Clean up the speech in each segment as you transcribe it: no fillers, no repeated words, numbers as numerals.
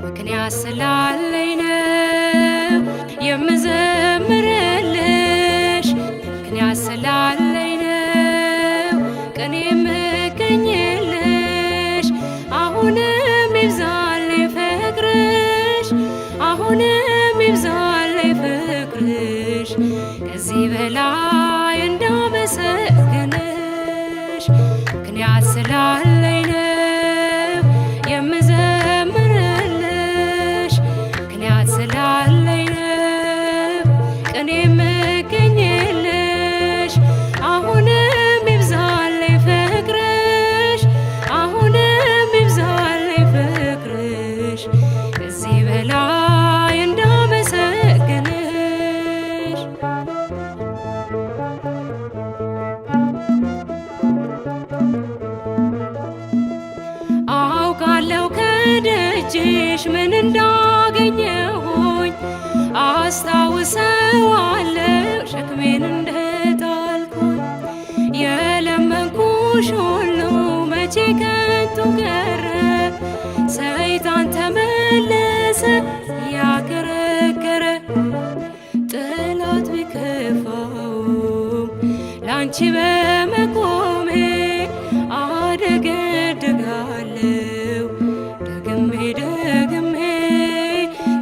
ምክንያት ስላለኝ ነው የምዘምርልሽ፣ ምክንያት ስላለኝ ነው ቀን የምገኝልሽ። አሁንም ይብዛልኝ ፍቅርሽ፣ አሁንም ይብዛልኝ ፍቅርሽ፣ ከዚህ በላይ እንዳመሰግንሽ። ምክንያት ስላለኝ ነው የምዘምርልሽ፣ ምክንያት ስላለኝ ነው ቀን የምገኝልሽ። አሁንም ይብዛልኝ ፍቅርሽ፣ አሁንም ይብዛልኝ ፍቅርሽ፣ ከዚህ በላይ እንዳመሰግንሽ። አውቃለሁ ከደጅሽ ምን እንዳገኘሁኝ፣ አስታውሰዋለሁ ሸክሜን እንደጣልኩኝ። የለመንኩሽ ሁሉ መቼ ከንቱ ቀረ፣ ሰይጣን ተመለሰ ያከረከረ። ጠላት ቢከፋውም ላንቺ በመቆሜ አደገድጋለሁ ደግሜ ደግሜ።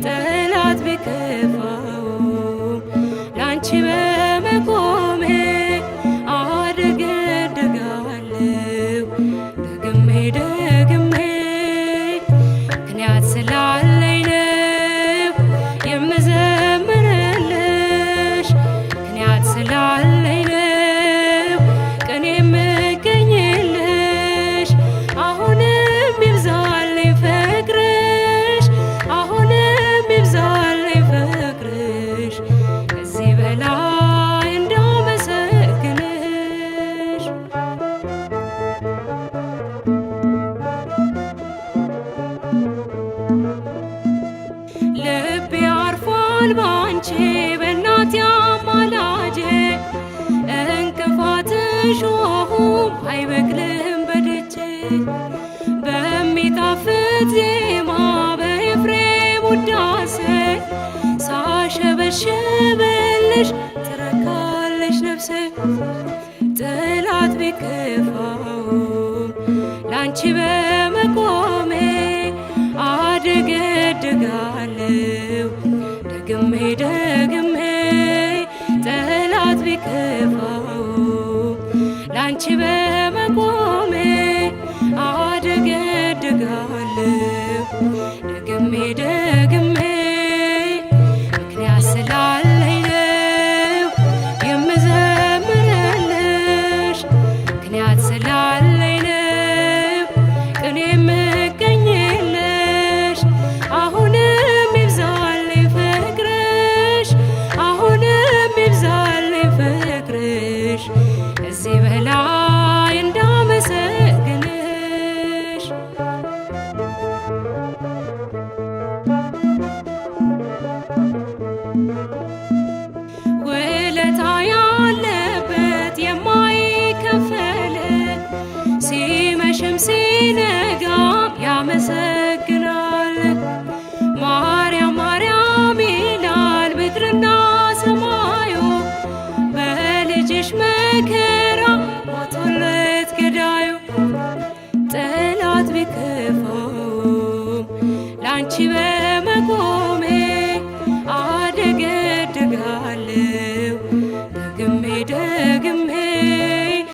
ጠላት ቢከፋውም ላንቺ በመቆሜ አደገድጋለሁ ደግሜ ደግሜ። ምክንያት ስላለኝ ነው የምዘምርልሽ፣ ምክንያት ስላለኝ ነው ቀን የምገኝልሽ። አሁንም ይብዛልኝ ፍቅርሽ፣ አሁንም ይብዛልኝ ፍቅርሽ፣ ከዚህ በላይ እንዳመሰግንሽ። ልቤ አርፏል ባንቺ በእናቴ አማላጄ፣ እንቅፋትሽ ሆም አይበቅልም በደጄ። በሚጣፍጥ ዜማ በኤፍሬም ውዳሴ ሳሸበሽብልሽ ትረካለሽ ነፍሴ። ጠላት ቢከፋውም ላንቺ በመቆሜ አደገድጋለሁ ደግሜ ደግሜ። ጠላት ቢከፋውም ላንቺ በመቆሜ አደገድጋለሁ ደግሜ ደግሜ። ምክንያት ስላለኝ ነው የምዘምርልሽ፣ ምክንያት ስላለኝ ነው ቀን የምገኝልሽ። አሁንም ይብዛልኝ ፍቅርሽ፣ አሁንም ይብዛልኝ ፍቅርሽ፣ ከዚህ በላይ እንዳመሰግንሽ። ውለታ ያለበት የማይከፈል ሲመሽም ሲነ